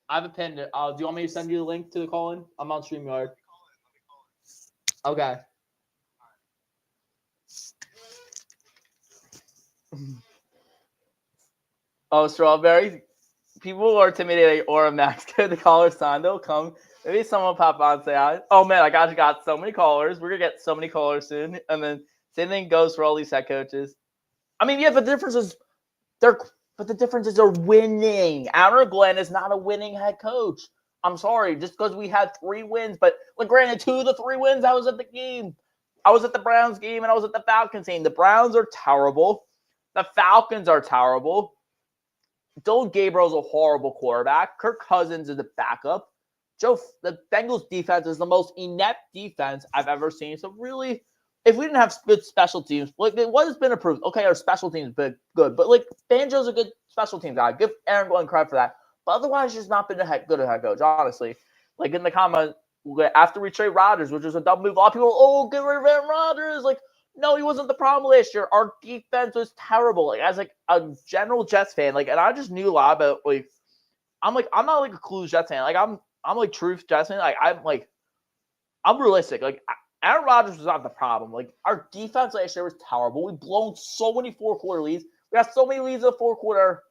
have a pinned it. Do you want me to send you the link to the call-in? I'm on StreamYard. Okay. Oh, Strawberry. People are intimidating or Max to the caller sign. They'll come. Maybe someone will pop on and say hi. Oh man, I got so many callers. We're gonna get so many callers soon. And then same thing goes for all these head coaches. I mean, yeah, but the difference is they're winning. Aaron Glenn is not a winning head coach. I'm sorry, just because we had 3 wins, but like granted, 2 of the 3 wins, I was at the game. I was at the Browns game and I was at the Falcons game. The Browns are terrible. The Falcons are terrible. Dylan Gabriel's a horrible quarterback. Kirk Cousins is the backup. The Bengals defense is the most inept defense I've ever seen. So really, if we didn't have good special teams, like what has been approved? Okay, our special teams been good, but like Banjo's a good special teams guy. Give Aaron Glenn credit for that. But otherwise, just not been good a head coach, honestly. Like in the comment after we trade Rodgers, which was a dumb move, a lot of people, oh, get rid of Aaron Rodgers. Like, no, he wasn't the problem last year. Our defense was terrible. Like, as like a general Jets fan, like, and I just knew a lot about like, I'm not like a clueless Jets fan. Like, I'm like true Jets fan. Like, I'm realistic. Like, Aaron Rodgers was not the problem. Like, our defense last year was terrible. We've blown so many fourth-quarter leads. We got so many leads in the fourth quarter.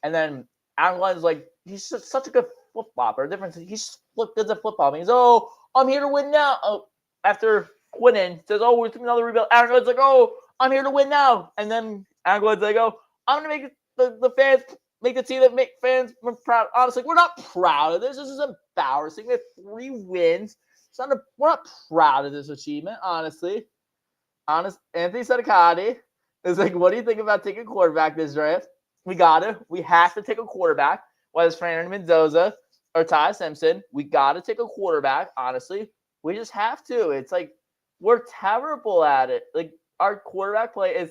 And then Aaron Rodgers, like, he's just such a good flip-flopper. Difference, he's good at flip-flopping. He's, oh, I'm here to win now. Oh, after winning, says, oh, we're doing another rebuild. Aaron Rodgers like, oh, I'm here to win now. And then Aaron Rodgers like, oh, I'm going to make the fans make the team that make fans proud. Honestly, we're not proud of this. This is embarrassing. We have 3 wins. We're not proud of this achievement, honestly. Anthony Sedicati is like, what do you think about taking a quarterback this draft? We got to. We have to take a quarterback. Whether it's Fernando Mendoza or Ty Simpson, we got to take a quarterback, honestly. We just have to. It's like we're terrible at it. Like, our quarterback play is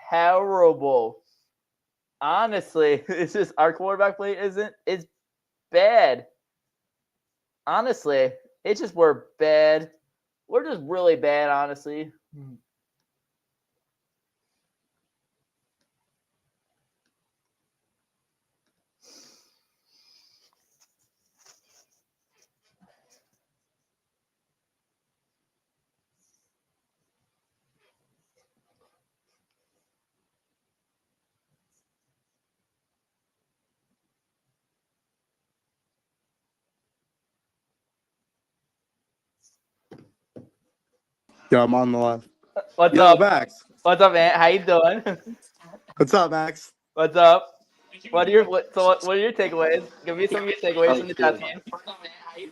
terrible. Honestly, it's just our quarterback play is bad. Honestly. It's just we're bad. We're just really bad, honestly. Yo, I'm on the live. What's up, Max? What's up, man? How you doing? What's up, Max? What's up? What are your takeaways? Give me some of your takeaways from the Jets game.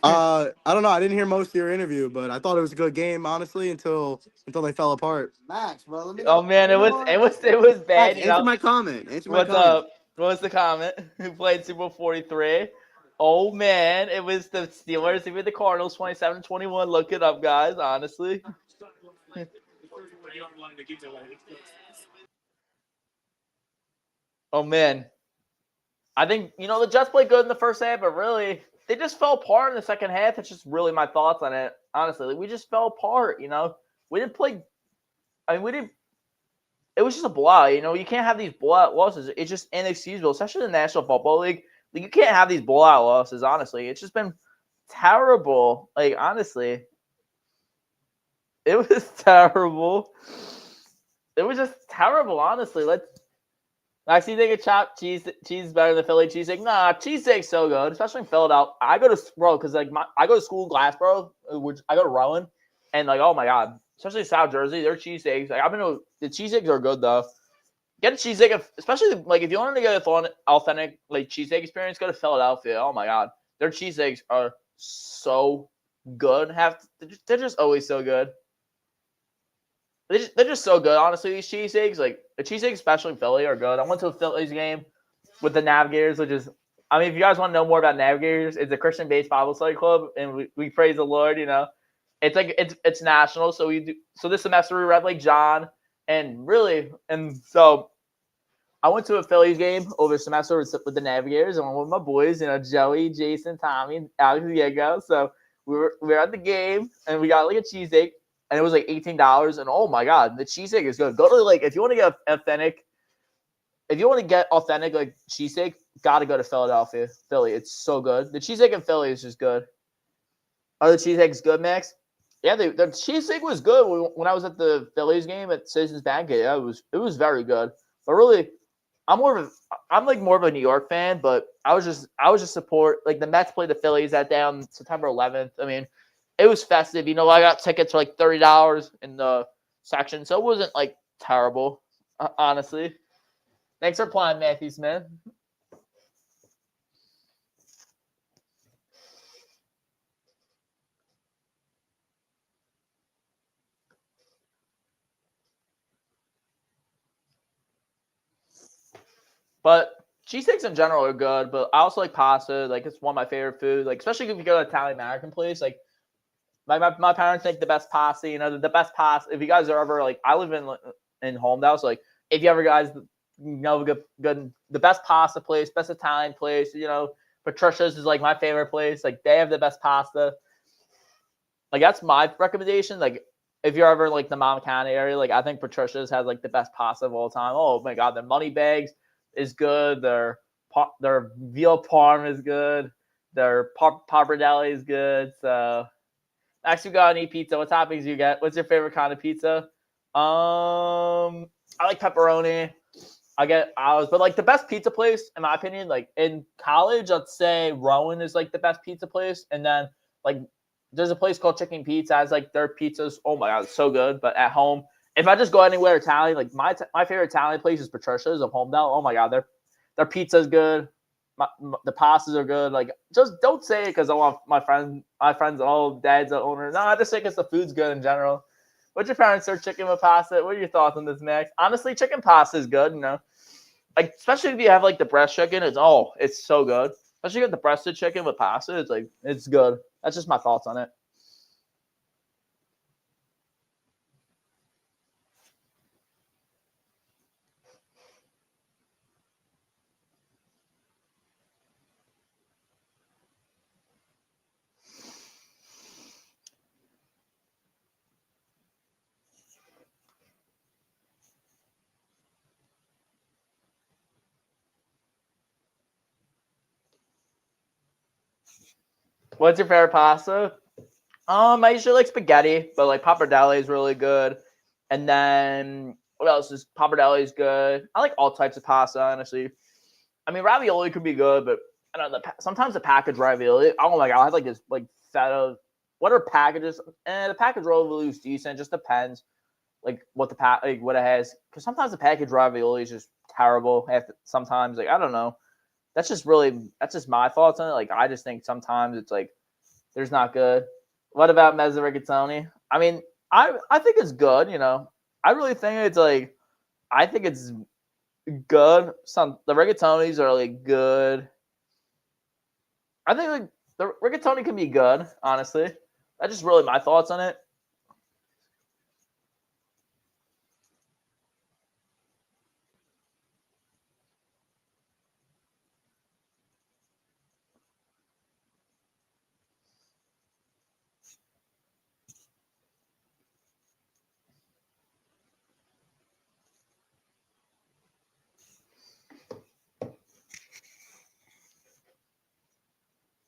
I don't know. I didn't hear most of your interview, but I thought it was a good game, honestly, until they fell apart. Max, bro. Let me Oh man, it was bad. Max, answer my comment. What's up? What was the comment? Who played Super Bowl 43? Oh man, it was the Steelers. They beat the Cardinals 27-21. Look it up, guys. Honestly. Oh man, I think the Jets played good in the first half, but really they just fell apart in the second half. It's just really my thoughts on it. Honestly, we just fell apart. We didn't play. I mean, we didn't. It was just a blowout. You can't have these blowout losses. It's just inexcusable, especially in the National Football League. Like, you can't have these blowout losses. Honestly, it's just been terrible. Like, honestly, it was terrible. It was just terrible. Honestly, Max, you think a chopped cheese is better than Philly cheesesteak? Nah, cheesesteak's so good, especially in Philadelphia. I go to because I go to school in Glassboro, which I go to Rowan, and like, oh my god, especially South Jersey, their cheesesteaks. Like, the cheesesteaks are good though. Get a cheesesteak, especially like if you want to get an authentic like cheesesteak experience, go to Philadelphia. Oh my god, their cheesesteaks are so good. They're just always so good. They're just so good, honestly. These cheesesteaks, like the cheesesteaks, especially in Philly, are good. I went to a Phillies game with the Navigators, which is, I mean, if you guys want to know more about Navigators, it's a Christian-based Bible study club, and we praise the Lord. It's like it's national. So this semester we read like John, and so I went to a Phillies game over the semester with the Navigators, and I went with my boys, Joey, Jason, Tommy, and Alex Diego. So we were at the game, and we got like a cheesesteak. And it was like $18, and oh my god, the cheesesteak is good. Go to like if you want to get authentic like cheesesteak, gotta go to Philly. It's so good. The cheesesteak in Philly is just good. Are the cheesesteaks good, Max? Yeah, the cheesesteak was good when I was at the Phillies game at Citizens Bank. Yeah, it was very good. But really, I'm more of a New York fan. But I was just support like the Mets played the Phillies that day on September 11th. I mean, it was festive. I got tickets for like $30 in the section, so it wasn't like terrible, honestly. Thanks for playing, Matthew Smith. But cheesesteaks in general are good, but I also like pasta. Like, it's one of my favorite foods. Like, especially if you go to an Italian American place, like. My parents make the best pasta. The best pasta. If you guys are ever like, I live in Homedale, so like if you ever guys good the best pasta place, best Italian place, Patricia's is like my favorite place. Like they have the best pasta. Like that's my recommendation. Like if you're ever like the Mount County area, like I think Patricia's has like the best pasta of all time. Oh my god, their money bags is good. Their veal parm is good. Their pappardelle is good. So next we got to eat pizza. What toppings do you get? What's your favorite kind of pizza? I like pepperoni. I get olives, but like the best pizza place, in my opinion, like in college, I'd say Rowan is like the best pizza place, and then like there's a place called Chicken Pizza. It's like their pizzas. Oh my god, it's so good. But at home, if I just go anywhere Italian, like my favorite Italian place is Patricia's of Homedale. Oh my god, their pizza's good. The pastas are good. Like just don't say it because I want my friends, all dad's an owner. No, I just say because the food's good in general. What's your parents serve chicken with pasta? What are your thoughts on this, Max? Honestly, chicken pasta is good. Like especially if you have like the breast chicken, it's so good. Especially if you get the breasted chicken with pasta, it's good. That's just my thoughts on it. What's your favorite pasta? I usually like spaghetti, but like pappardelle is really good. And then what else is pappardelle is good? I like all types of pasta, honestly. I mean, ravioli could be good, but I don't know. Sometimes the package ravioli. Oh my god, I have like this like set of what are packages? The package ravioli is decent. Just depends like what what it has. Because sometimes the package ravioli is just terrible. Sometimes like I don't know. That's just my thoughts on it. Like I just think sometimes it's like there's not good. What about mezza rigatoni? I mean, I think it's good. I really think it's like I think it's good. The rigatonis are like good. I think like the rigatoni can be good. Honestly, that's just really my thoughts on it.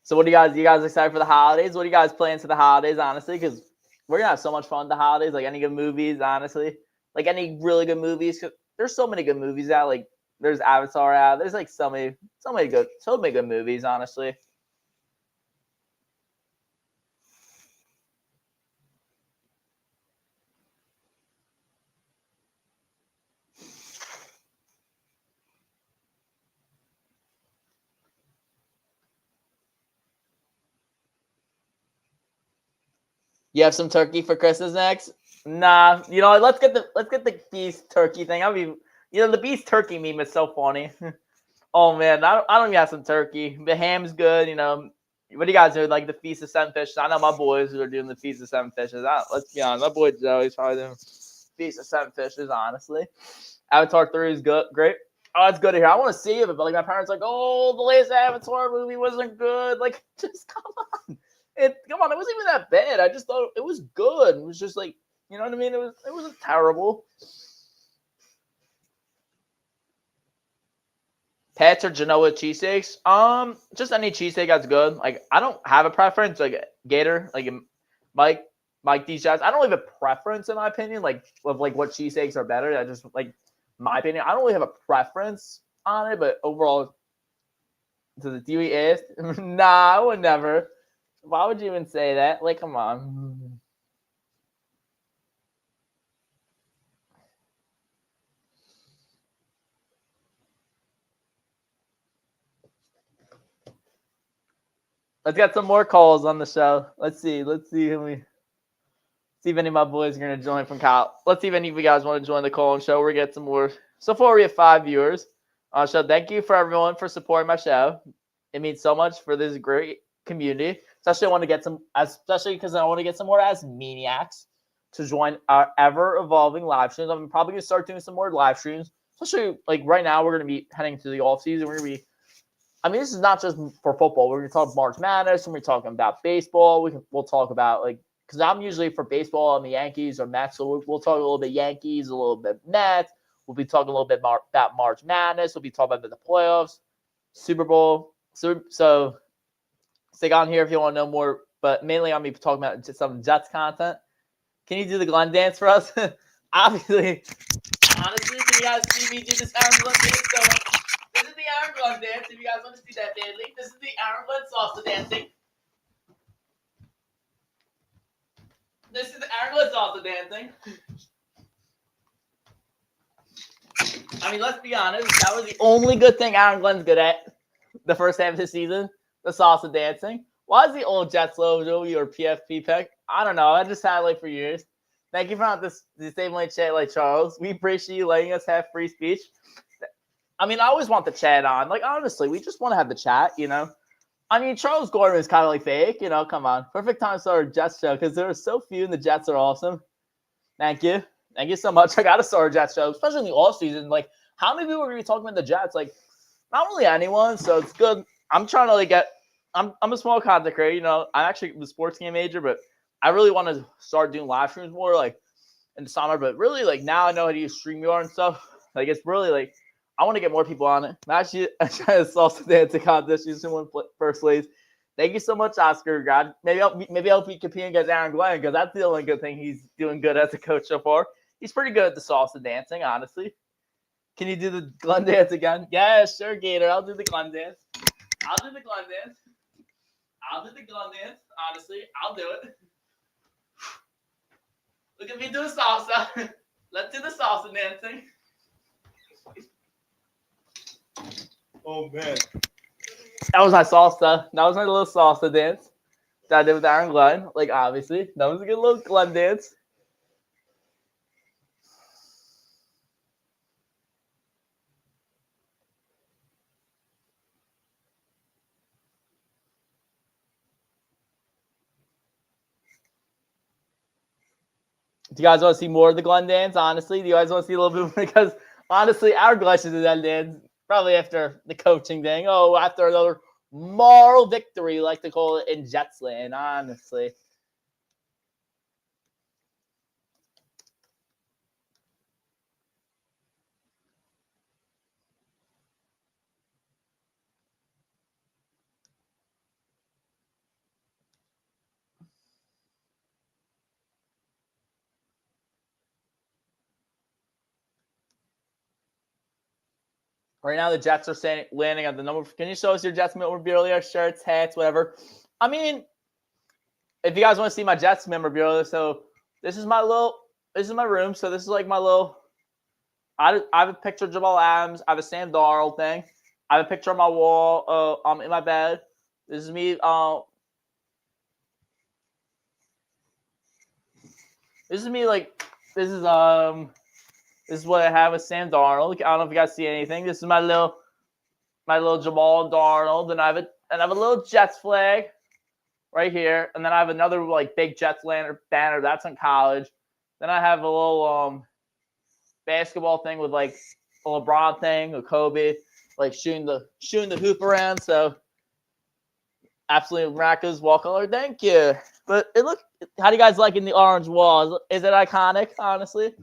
So what do you guys? You guys excited for the holidays? What do you guys plan for the holidays? Honestly, because we're gonna have so much fun with the holidays. Like any good movies, honestly, like any really good movies. 'Cause there's so many good movies out. Like there's Avatar out. There's like so many good movies. Honestly, you have some turkey for Christmas next? Nah, let's get the beef turkey thing. The beef turkey meme is so funny. Oh man, I don't even have some turkey. The ham's good. What do you guys do? Like the Feast of Seven Fishes? I know my boys who are doing the Feast of Seven Fishes. Let's be honest, my boy Joey's probably doing Feast of Seven Fishes. Honestly, Avatar 3 is good, great. Oh, it's good to hear. I want to see it, but like my parents are like, oh, the latest Avatar movie wasn't good. Like, just come on, come on, it wasn't even that bad. I just thought it was good. It was just like, you know what I mean? It wasn't terrible. Pats or Genoa cheesesteaks? Just any cheesesteak that's good. Like I don't have a preference. Like Gator, like Mike, these guys. I don't really have a preference in my opinion. Like of like what cheesesteaks are better. I just like my opinion. I don't really have a preference on it, but overall, does it do you eat? Nah, I would never. Why would you even say that? Like, come on. Let's get some more calls on the show. Let's see. See if any of my boys are going to join from Kyle. Let's see if any of you guys want to join the call and show. We're get some more. So far, we have 5 viewers on the show. Thank you for everyone for supporting my show. It means so much for this great community. Especially because I want to get some more as maniacs to join our ever evolving live streams. I'm probably going to start doing some more live streams. Especially like right now, we're going to be heading to the off season. We're going to be I mean, this is not just for football. We're going to talk March Madness, and we're talking about baseball. We'll talk about, like, because I'm usually for baseball on the Yankees or Mets, so we'll talk a little bit Yankees, a little bit Mets. We'll be talking a little bit about March Madness. We'll be talking about the playoffs, Super Bowl. So stick on here if you want to know more, but mainly I'm going to be talking about just some Jets content. Can you do the Glenn dance for us? Obviously, honestly, can you guys see me do this Aaron Glenn dance? So, this is the Aaron Glenn dance. If you guys want to see that badly, this is the Aaron Glenn salsa dancing. This is the Aaron Glenn salsa dancing. I mean, let's be honest. That was the only good thing Aaron Glenn's good at the first half of the season, the salsa dancing. Why is the old Jets logo your PFP pick? I don't know. I just had it like for years. Thank you for not disabling chat like Charles. We appreciate you letting us have free speech. I mean, I always want the chat on. Like, honestly, we just want to have the chat, you know? I mean, Charles Gordon is kind of like fake, you know? Come on. Perfect time to start a Jets show because there are so few and the Jets are awesome. Thank you. Thank you so much. I got to start a Jets show, especially in the offseason. Like, how many people are going to be talking about the Jets? Like, not really anyone, so it's good. I'm trying to, like, I'm a small content creator, you know? I'm actually a sports game major, but I really want to start doing live streams more, like, in the summer. But really, like, now I know how to use StreamYard and stuff. Like, it's really, like, I want to get more people on it. I'm actually trying to salsa dancing contest. You win first place. Thank you so much, Oscar. God, maybe I'll be competing against Aaron Glenn because that's the only good thing he's doing good as a coach so far. He's pretty good at the salsa dancing, honestly. Can you do the Glenn dance again? Yeah, sure, Gator. I'll do the Glenn dance. I'll do the Glenn dance. Honestly, I'll do it. Look at me do the salsa. Let's do the salsa dancing. Oh, man. That was my salsa. That was my little salsa dance that I did with Aaron Glenn. Like, obviously. That was a good little Glenn dance. Do you guys want to see more of the Glenn dance? Honestly, do you guys want to see a little bit more? Because honestly, our Glenn should do that dance probably after the coaching thing. Oh, after another moral victory, like to call it in Jetsland. Honestly. Right now, the Jets are landing at the number. Can you show us your Jets memorabilia, shirts, hats, whatever? I mean, if you guys want to see my Jets memorabilia, so this is my room. So this is like my little. I have a picture of Jamal Adams. I have a Sam Darnold thing. I have a picture on my wall. In my bed. This is me. This is me. Like this is what I have with Sam Darnold. I don't know if you guys see anything. This is my little Jamal Darnold, and I have a little Jets flag right here, and then I have another like big Jets banner. That's in college. Then I have a little basketball thing with like a LeBron thing, a Kobe, like shooting the hoop around. So absolutely miraculous wall color. Thank you. But how do you guys like in the orange wall? Is it iconic? Honestly,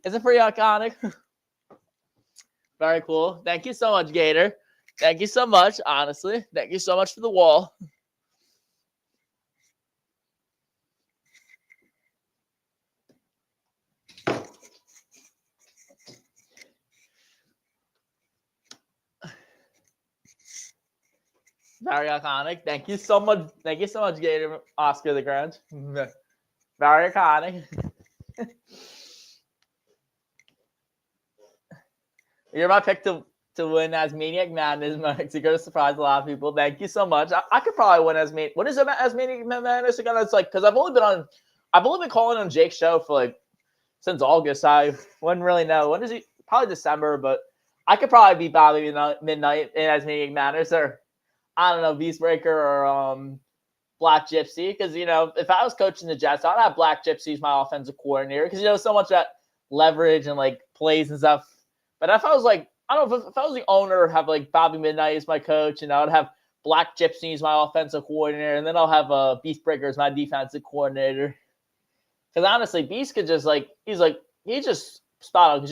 is it pretty iconic? Very cool. Thank you so much, Gator. Thank you so much. Honestly, thank you so much for the wall. Very iconic. Thank you so much. Thank you so much, Gator Oscar the Grinch. Very iconic. You're my pick to win as Maniac Madness. You're going to surprise a lot of people. Thank you so much. I could probably win as Maniac. What is it as Maniac Madness again? It's like because I've only been calling on Jake's show for like since August. I wouldn't really know. When is he? Probably December, but I could probably beat Bobby Midnight as Maniac Madness or I don't know, Beastbreaker or Black Gypsy. Because, you know, if I was coaching the Jets, I'd have Black Gypsy as my offensive coordinator. Because, you know, so much that leverage and, like, plays and stuff. But if I was, like, I don't know if I was the owner, have like Bobby Midnight as my coach, and I would have Black Gypsy as my offensive coordinator, and then I'll have Beast Breaker as my defensive coordinator. Because honestly, Beast could just he's just spot on. Because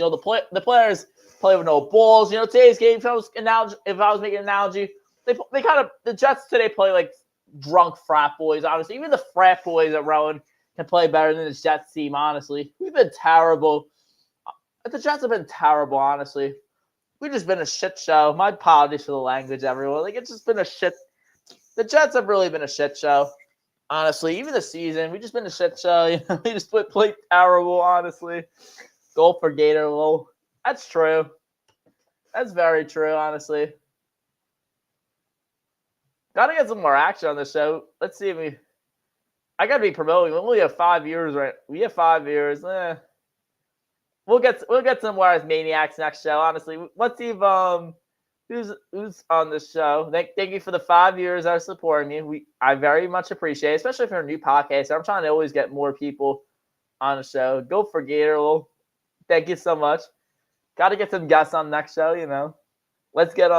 the players play with no balls. Today's game, if I was making an analogy, they kind of the Jets today play like drunk frat boys. Honestly, even the frat boys at Rowan can play better than the Jets team. Honestly, we've been terrible. The Jets have been terrible. Honestly, we've just been a shit show. My apologies for the language, everyone. Like it's just been a shit. The Jets have really been a shit show. Honestly, even the season, we just been a shit show. We just played terrible, honestly. Goal for Gator. Well, that's true. That's very true, honestly. Gotta get some more action on the show. Let's see if I gotta be promoting. We only have 5 years, right? We have 5 years. We'll get some more as Maniacs next show, honestly. Let's see if who's on the show. Thank you for the 5 years that are supporting me. I very much appreciate it, especially if you're a new podcast. I'm trying to always get more people on the show. Go for Gator. Well, thank you so much. Got to get some guests on next show. Let's get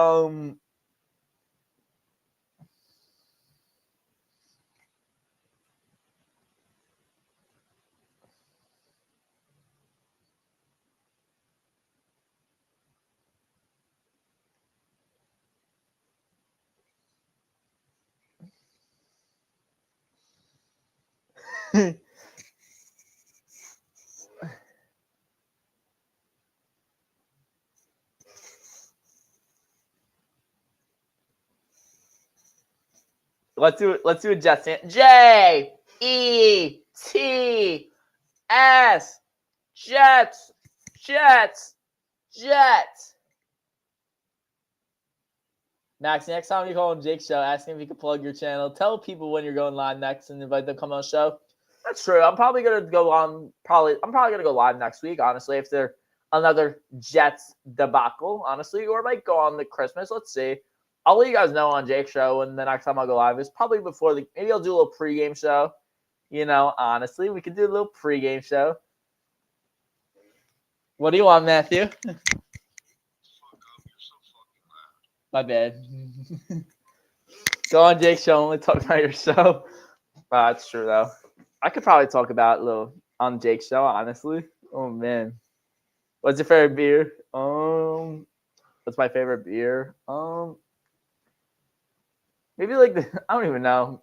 let's do a Jets. J-E-T-S. Jets. Jets. Jets. Max, next time you call him Jake's show, ask him if he can plug your channel. Tell people when you're going live next and invite them to come on the show. That's true. I'm probably gonna go live next week, honestly, if they're another Jets debacle, honestly, or I might go on the Christmas. Let's see. I'll let you guys know on Jake's show, and the next time I'll go live is probably before maybe I'll do a little pregame show. Honestly, we could do a little pregame show. What do you want, Matthew? My bad. Go on Jake's show, only talk about your show. That's true though. I could probably talk about a little on Jake's show, honestly. Oh man. What's your favorite beer? What's my favorite beer? Maybe I don't even know.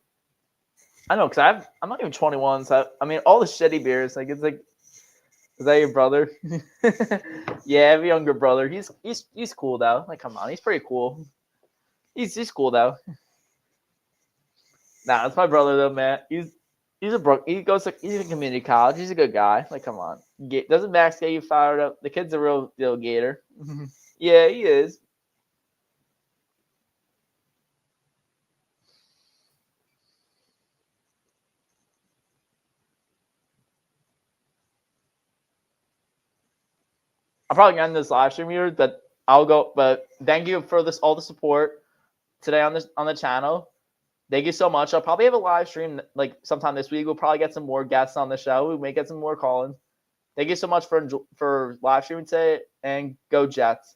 I know because I'm not even 21, so I mean all the shitty beers. It's like, is that your brother? Yeah, I have a younger brother. He's cool though. Like, come on, he's pretty cool. He's cool though. Nah, that's my brother though, man. He's he's in community college. He's a good guy. Like, come on. Doesn't Max get you fired up? The kid's a real deal Gator. Yeah, he is. I'm probably gonna end this live stream here, but I'll go. But thank you for all the support today on the channel. Thank you so much. I'll probably have a live stream like sometime this week. We'll probably get some more guests on the show. We may get some more call-ins. Thank you so much for live streaming today, and go Jets.